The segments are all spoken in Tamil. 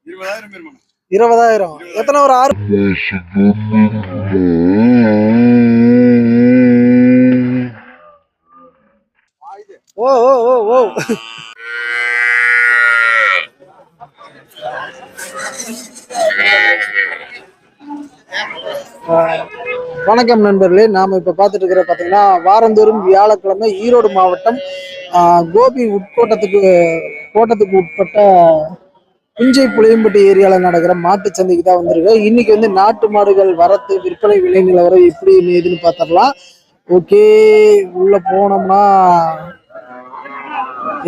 20,000. எத்தனை ஒரு 6? ஓ ஓ ஓ ஓ வணக்கம் நண்பர்களே. நாம இப்ப பார்த்துட்டு இருக்கிற பாத்தீங்கன்னா வாரந்தோறும் வியாழக்கிழமை ஈரோடு மாவட்டம் கோபி கோட்டத்துக்கு உட்பட்ட புஞ்சை புளியம்பட்டி ஏரியாவில் நடக்கிற மாட்டு சந்தைக்கு தான் வந்திருக்கு. இன்னைக்கு வந்து நாட்டு மாடுகள் வரத்து விற்பனை விலை நிலவரம் எப்படி ஏதுன்னு பார்த்துடலாம். ஓகே, உள்ள போனோம்னா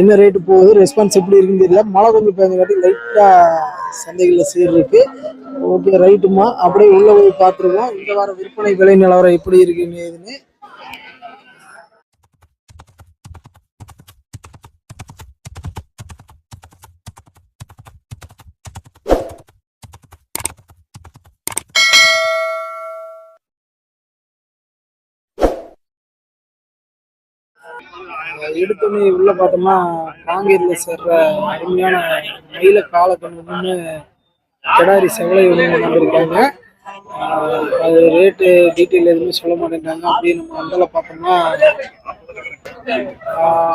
என்ன ரேட்டு போகுது, ரெஸ்பான்ஸ் எப்படி இருக்குன்னு தெரியல. மழை கொஞ்சம் பேஞ்சங்காட்டி லைட்டா சந்தைகளில் சேர் இருக்கு. ஓகே ரைட்டுமா, அப்படியே உள்ள போய் பார்த்துருவோம் இந்த வாரம் விற்பனை விலை நிலவரம் எப்படி இருக்குன்னு ஏதுன்னு. எடுத்தோன்னே உள்ள பார்த்தோம்னா காங்கேரியில் சேர்ற அருமையான மயில காலக்கண்ணுன்னு கிடாரி செவலை ஒன்று வந்திருக்காங்க. அது ரேட்டு டீட்டெயில் எதுவுமே சொல்ல மாட்டேங்கிறாங்க. அப்படியே நம்ம வந்தால பார்த்தோம்னா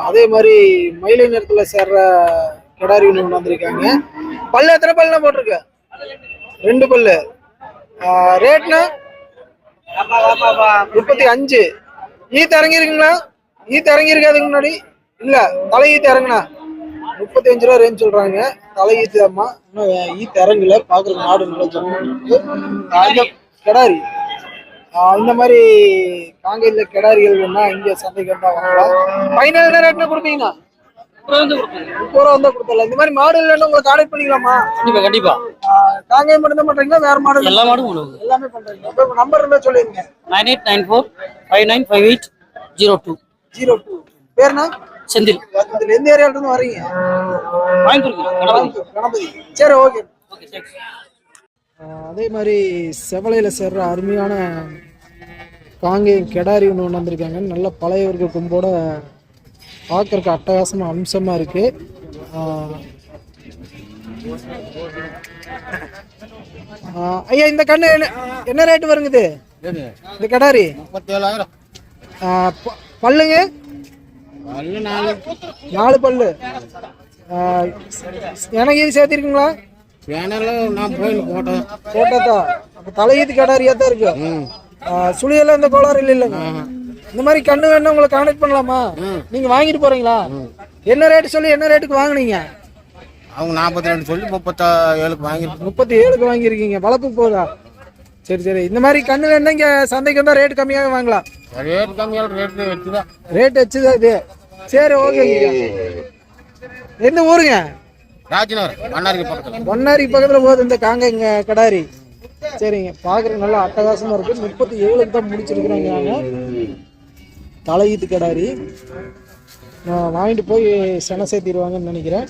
அதே மாதிரி மயிலை நேரத்தில் சேர்ற கிடாரி ஒன்று வந்திருக்காங்க. பல்லு எத்தனை பல்லுனா போட்டிருக்கு? 2 பல்லு. ரேட்னா 35. ஈத்து இறங்கிருக்குங்களா? ஈத்து இறங்கியிருக்காதுக்கு முன்னாடி இல்ல, தலை ஈத்து இறங்குனா 35 ரூபா ரேஞ்ச் சொல்றாங்க. தலை ஈத்து அம்மா இன்னும் ஈத்து இறங்கல. பாக்குறது மாடு நல்லா ஜம்மு கிடாரி. இந்த மாதிரி காங்கேரியில கிடாரிகள் வேணா இங்க சந்தைக்கு வந்தா வாங்கலாம். ஃபைனல் என்ன ரேட்னா கொடுப்பீங்கன்னா 30 ரூபா வந்தா கொடுத்தல. இந்த மாதிரி மாடு இல்லைன்னா உங்களை கான்டெக்ட் பண்ணிக்கலாமா? கண்டிப்பா. காங்கேயம் மட்டும் தான் பண்றீங்களா வேற மாடு? எல்லா மாடும் எல்லாமே பண்றீங்க. நம்பர் இருந்தா சொல்லிருங்க. 9894595002. பேர்னா செந்தில். எந்த ஏரியால இருந்து வரீங்க? கணபதி. சரி, ஓகே. அதே மாதிரி செவலையில சேர்ற அருமையான காங்கேயம் கெடாரி ஒன்று வந்திருக்காங்க. நல்ல பழையவர்கள் கும்போட பார்க்கறக்கு அட்டகாசமா அம்சமா இருக்கு. ஐயா, இந்த கண்ணு என்ன ரேட்டு வருங்குது? இந்த கெடாரி 37,000. பல்லுங்க 4 பல்லு. எனக்கு இது சேர்த்திருக்குங்களா? போட்டதா? அப்ப தலையீத்து கடாரியா தான் இருக்கு. சுழியெல்லாம் இந்த கோளாறு இல்லைங்க. இந்த மாதிரி கண்ணு வேணும் உங்களை கான்டாக்ட் பண்ணலாமா? நீங்க வாங்கிட்டு போறீங்களா? என்ன ரேட்டு சொல்லி என்ன ரேட்டுக்கு வாங்கினீங்க? அவங்க 42 சொல்லி 37க்கு வாங்கி 37க்கு வாங்கியிருக்கீங்க. வளர்ப்புக்கு போதா? சரி சரி. இந்த மாதிரி கண்ணு வேணும் இங்க சந்தைக்கு வந்தா ரேட் கம்மியாக வாங்கலாம். ரேட் கம்மியாக ரேட் வச்சுதான் இது. சரி, ஓகேங்க. எந்த ஊருங்க? ராஜ்நகர். பொன்னாரிக்கு பக்கத்துல போகுது இந்த காங்கேங்க கடாரி. சரிங்க, பாக்குறது நல்லா அட்டகாசமா இருக்கு. 37க்கு தான் முடிச்சிருக்கிறாங்க. தலையீத்து கடாரி வாங்கிட்டு போய் சென சேர்த்திடுவாங்கன்னு நினைக்கிறேன்.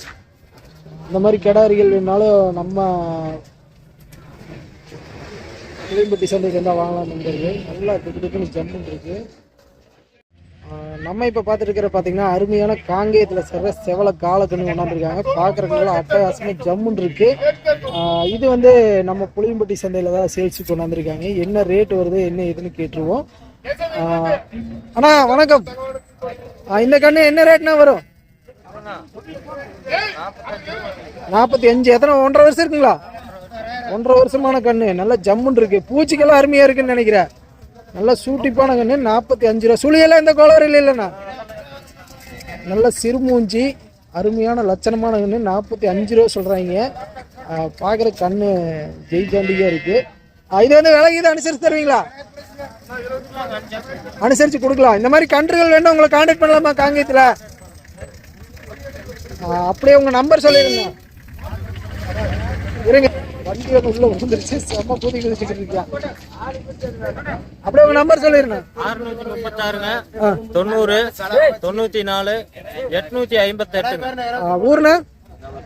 இந்த மாதிரி கிடாரிகள் வேணாலும் நம்ம புளியம்பட்டி சந்தைக்கு இருந்தால் வாங்கலாம் நண்பர்கள். நல்லா திக்கு ஜம்முன்னு இருக்கு. நம்ம இப்போ பார்த்துட்டு இருக்கிற பார்த்தீங்கன்னா அருமையான காங்கேயத்தில் சேர்ற செவலை காலக்கண்ணு கொண்டாந்துருக்காங்க. பார்க்குறதுனால அட்டகாசமாக ஜம்முன்னு இருக்கு. இது வந்து நம்ம புளியம்பட்டி சந்தையில் தான் சேல்ஸுக்கு கொண்டாந்துருக்காங்க. என்ன ரேட் வருது என்ன ஏதுன்னு கேட்டுருவோம். அண்ணா வணக்கம். இந்த கண்ணு என்ன ரேட்னா வரும்? 45. எத்தனை 1.5 வருஷம் இருக்குங்களா? 1.5 வருஷமான கண்ணு. நல்லா ஜம்முன்னு இருக்கு. பூச்சிக்கெல்லாம் அருமையா இருக்குன்னு நினைக்கிறேன். நல்லா சூட்டிப்பான கண்ணு. 45 ரூபா. சுழியெல்லாம் எந்த கோளாறு இல்லைண்ணா. நல்ல சிறுமூஞ்சி அருமையான லட்சணமான கண்ணு. 45 ரூபா சொல்றாங்க. பார்க்குற கண்ணு ஜெய்ஜாண்டியா இருக்கு. இது வந்து விலைக்கு இதை அனுசரிச்சு தருவீங்களா? அனுசரிச்சு கொடுக்கலாம். இந்த மாதிரி கன்றுகள் வேணும் உங்களை கான்டாக்ட் பண்ணலாமா காங்கேயத்தில்? அப்படியே உங்க நம்பர் சொல்லிருங்க. இருங்க, வண்டி வந்து உள்ள வந்துருச்சு. செம்ம பூதி குதிச்சுக்கிட்டு இருக்கான். அப்படியே உங்க நம்பர் சொல்லிருங்க. 636 90 94 858. ஊர்னா?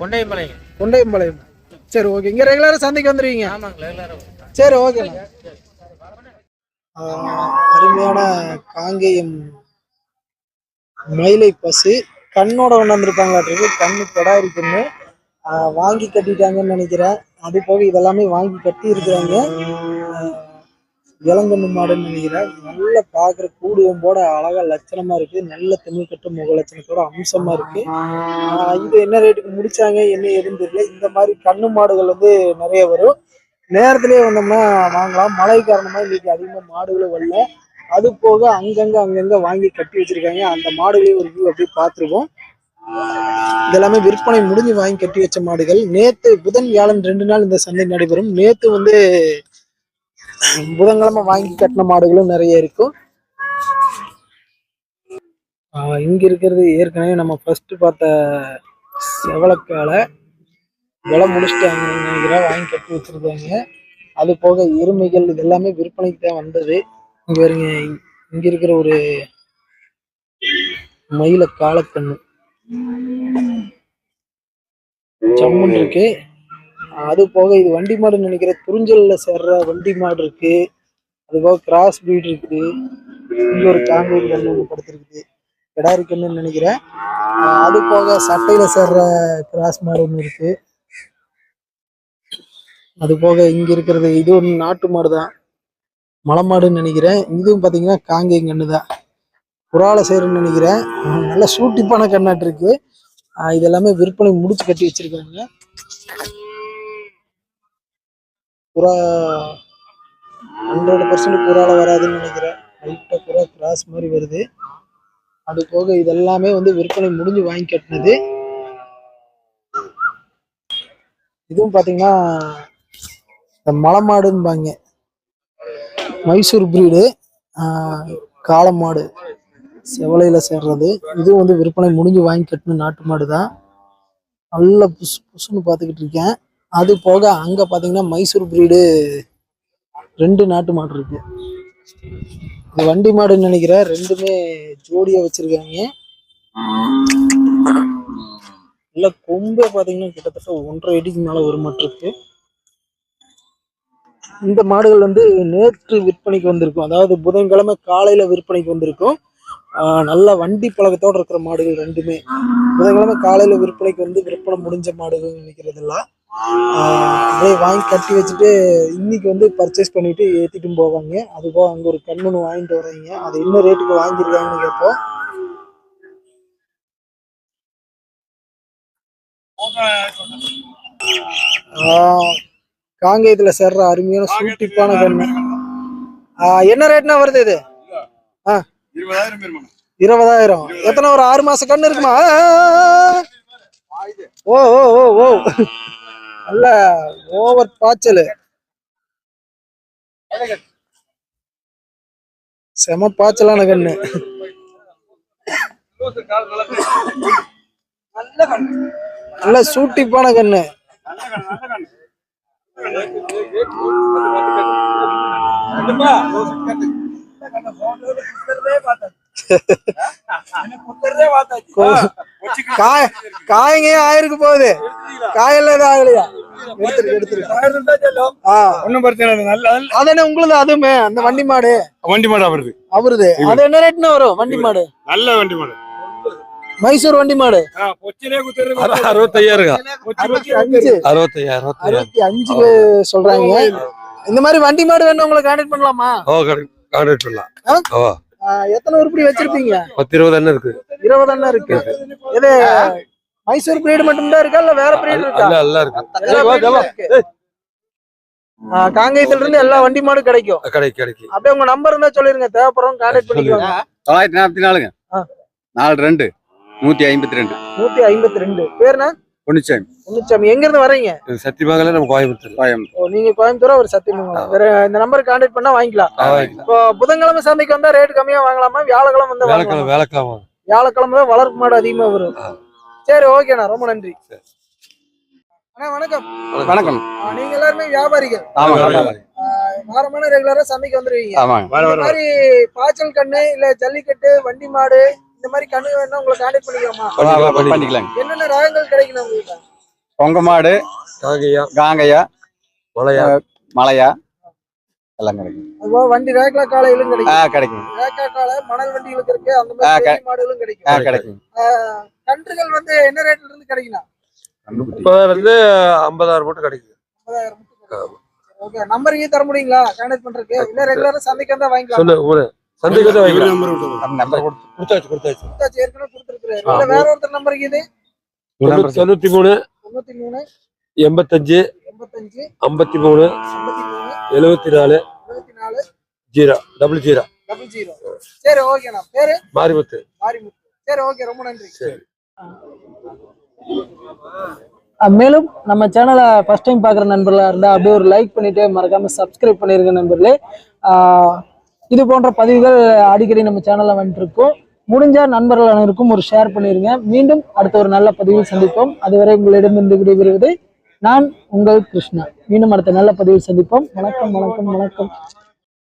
கொண்டையம்பாளையம். சரி, ஓகே. இங்க ரெகுலரா சந்தைக்கு வந்துருவீங்க? ஆமாங்க, ரெகுலரா. சரி, ஓகே. அருமையான காங்கேயம் மயிலை பசு கண்ணோட கொண்டு வந்திருப்பாங்க. கண்ணு கெடாரி கண்ணு. வாங்கி கட்டிட்டாங்கன்னு நினைக்கிறேன். அது போக இதெல்லாமே வாங்கி கட்டி இருக்கிறாங்க. இளங்கண்ணு மாடுன்னு நினைக்கிறேன். நல்ல பாக்குற கூடுவம்போட அழகா லட்சணமா இருக்கு. நல்ல திமிழ் கட்டு முக லட்சணத்தோட அம்சமா இருக்கு. இது என்ன ரேட்டுக்கு முடிச்சாங்க என்ன ஏதுன்னு தெரியல. இந்த மாதிரி கண்ணு மாடுகள் வந்து நிறைய வரும். நேரத்திலேயே வந்தோம்னா வாங்கலாம். மழை காரணமா இன்னைக்கு அதிகமா மாடுகளும் வரல. அது போக அங்கங்க வாங்கி கட்டி வச்சிருக்காங்க. அந்த மாடுகளையும் ஒரு வியூ அப்படியே பார்த்துருவோம். இதெல்லாமே விற்பனை முடிஞ்சு வாங்கி கட்டி வச்ச மாடுகள். நேத்து புதன் வியாழன் 2 நாள் இந்த சந்தை நடைபெறும். நேத்து வந்து புதன்கிழமை வாங்கி கட்டின மாடுகளும் நிறைய இருக்கும். இங்க இருக்கிறது ஏற்கனவே நம்ம ஃபர்ஸ்ட் பார்த்த செவலக்கால விலை முடிச்சுட்டாங்க நினைக்கிறேன். வாங்கி கட்டி வச்சிருக்காங்க. அது போக எருமைகள் இது எல்லாமே விற்பனைக்கு தான் வந்தது. இங்க வருங்க, இங்க இருக்கிற ஒரு மயில காலக்கண்ணு ஜம்முன் இருக்கு. அது போக இது வண்டி மாடுன்னு நினைக்கிற துறிஞ்சல்ல சேர்ற வண்டி மாடு இருக்கு. அது போக கிராஸ் பிரீட் இருக்கு. இங்க ஒரு காங்கேயம் கண்ணு ஒன்று படுத்திருக்குது. கிடாரி கண்ணுன்னு நினைக்கிறேன். அது போக சட்டையில சேர்ற கிராஸ் மாடு ஒன்று இருக்கு. அது போக இங்க இருக்கிறது இது ஒரு நாட்டு மாடு தான், மலை மாடுன்னு நினைக்கிறேன். இதுவும் பாத்தீங்கன்னா காங்கேயம் கண்ணு தான், புறால சேருன்னு நினைக்கிறேன். நல்லா சூட்டிப்பான கண்ணாட்டு இருக்கு. இது எல்லாமே விற்பனை முடிச்சு கட்டி வச்சிருக்காங்க. புறா 100% புறால வராதுன்னு நினைக்கிறேன். லைட்டா புறா கிராஸ் மாதிரி வருது. அது போக இதெல்லாமே வந்து விற்பனை முடிஞ்சு வாங்கி கட்டினது. இதுவும் பாத்தீங்கன்னா இந்த மலை மாடுன்பாங்க, மைசூர் பிரீடு காளை மாடு செவலையில சேர்றது. இதுவும் வந்து விற்பனை முடிஞ்சு வாங்கி கட்டின நாட்டு மாடு தான். நல்ல புசு புசுன்னு பார்த்துக்கிட்டு இருக்கேன். அது போக அங்க பாத்தீங்கன்னா மைசூர் பிரீடு 2 நாட்டு மாடு இருக்கு. இது வண்டி மாடுன்னு நினைக்கிறேன். ரெண்டுமே ஜோடியா வச்சிருக்காங்க. இல்ல கொம்பே பாத்தீங்கன்னா கிட்டத்தட்ட 1.5 அடிக்கு மேல ஒரு மாட்டு இருக்கு. இந்த மாடுகள் வந்து நேற்று விற்பனைக்கு வந்திருக்கும். அதாவது புதன்கிழமை காலையில விற்பனைக்கு வந்திருக்கும். நல்ல வண்டி பழக்கத்தோடு இருக்கிற மாடுகள் ரெண்டுமே புதன்கிழமை காலையில விற்பனைக்கு வந்து விற்பனை முடிஞ்ச மாடுகள் நினைக்கிறதெல்லாம் அப்படியே வாங்கி கட்டி வச்சுட்டு இன்னைக்கு வந்து பர்ச்சேஸ் பண்ணிட்டு ஏத்திட்டும் போவாங்க. அதுபோக அங்க ஒரு கண்ணு வாங்கிட்டு வர்றீங்க. அது என்ன ரேட்டுக்கு வாங்கியிருக்காங்கன்னு கேட்போம். காங்கேயத்துல சேர்ற அருமையான சூட்டிப்பான கண்ணு. என்ன ரேட்னா வருது இது? 20,000. எத்தனை ஒரு 6 மாச கண்ணு இருக்குமா? ஓ ஓ ஓ ஓ நல்ல ஓவர் பாய்ச்சல், செம பாய்ச்சலான கண்ணு. நல்ல சூட்டிப்பான கண்ணு. காயங்க ஆயிருக்கு போகுது. காயெல்லாம் எதுவும் ஆகலையா? உங்களுது அதுவுமே அந்த வண்டி மாடு அவருது. அது என்ன ரேட்னு வரும்? வண்டி மாடு நல்ல வண்டி மாடு, மைசூர் வண்டி மாடு 65 சொல்றாங்க. இந்த மாதிரி வண்டி மாடு வேணும் உங்களுக்கு கான்டாக்ட் பண்ணலாமா? எத்தனை உருப்படி வச்சிருப்பீங்க? 10-20 அண்ணன் இருக்கு. 20 அண்ணன் இருக்கு. இது மைசூர் பிரீடு மட்டும் தான் இருக்கா இல்ல வேற பிரீடு இருக்கா? எல்லாம் இருக்கு. காங்கேயத்துல இருந்து எல்லா வண்டி மாடும் கிடைக்கும். அப்படியே உங்க நம்பர் இருந்தா சொல்லிருங்க, தேவைப்படுறோம் கான்டாக்ட் பண்ணிக்கோங்க. 944 42 152 152. பேருனா? பொன்னுச்சாமி. எங்க இருந்து வரீங்க? சத்தியமங்கலம். நம்ம கோயம்புத்தூர். நீங்க கோயம்புத்தூரா? ஒரு சத்தியமங்கலம். வேற இந்த நம்பருக்கு கான்டாக்ட் பண்ணா வாங்கிக்கலாம். இப்போ புதன்கிழமை சந்தைக்கு வந்தா ரேட் கம்மியா வாங்கலாமா? வியாழக்கிழமை வந்தா வியாழக்கிழமை தான் வளர்ப்பு மாடு அதிகமா வரும். சரி, ஓகேண்ணா, ரொம்ப நன்றி. அண்ணா வணக்கம். வணக்கம். நீங்க எல்லாருமே வியாபாரிகள்? வாரமான ரெகுலரா சந்தைக்கு வந்துருவீங்க. இந்த மாதிரி பாய்ச்சல் கண்ணு இல்ல ஜல்லிக்கட்டு வண்டி மாடு இந்த மாதிரி கண்ணு வேணா உங்களை கான்டாக்ட் பண்ணிக்கலாம். என்னென்ன ரகங்கள் கிடைக்கும் உங்களுக்கு? பொங்க மாடு, காங்கையா, மலையா எல்லாம் கிடைக்கும். அதுபோக வண்டி ரேக்லா காளைகளும் கிடைக்கும். ரேக்லா காளை மணல் வண்டிகளுக்கு இருக்கு. அந்த மாதிரி மாடுகளும் கிடைக்கும். கிடைக்கும். கன்றுகள் வந்து என்ன ரேட்ல இருந்து கிடைக்கும்? இப்போ வந்து 50,000 மட்டும் கிடைக்குது. 50,000. ஓகே, நம்பர் தர முடியுங்களா கான்டாக்ட் பண்றதுக்கு? இல்ல ரெகுலரா சந்தைக்கு வந்தா வாங்கிக்கலாம். சொல்லு ஒரு சந்தைக்கு தான் வாங்கிக்கலாம். கொடுத்தாச்சு, ஏற்கனவே கொடுத்துருக்காரு. இல்ல வேற ஒருத்தர் நம்பர் இது 93 93 85 85 53 53 74 74 0 00. 00. சரி, ஓகேண்ணா. பேரு மாரிமுத்து. மாரிமுத்து. சரி, ஓகே, ரொம்ப நன்றி. சரி. மேலும் நம்ம சேனலை ஃபர்ஸ்ட் டைம் பார்க்குற நண்பர்களாக இருந்தால் அப்படியே ஒரு லைக் பண்ணிட்டு மறக்காம சப்ஸ்கிரைப் பண்ணிருங்க நண்பர்களே. இது போன்ற பதிவுகள் அடிக்கடி நம்ம சேனலில் வந்துட்டு இருக்கோம். முடிஞ்ச நண்பர்கள் அனைவருக்கும் ஒரு ஷேர் பண்ணிருங்க. மீண்டும் அடுத்த ஒரு நல்ல பதிவில் சந்திப்போம். அதுவரை உங்களிடமிருந்து விடைபெறுவது நான் உங்கள் கிருஷ்ணா. மீண்டும் அடுத்த நல்ல பதிவில் சந்திப்போம். வணக்கம் வணக்கம் வணக்கம்.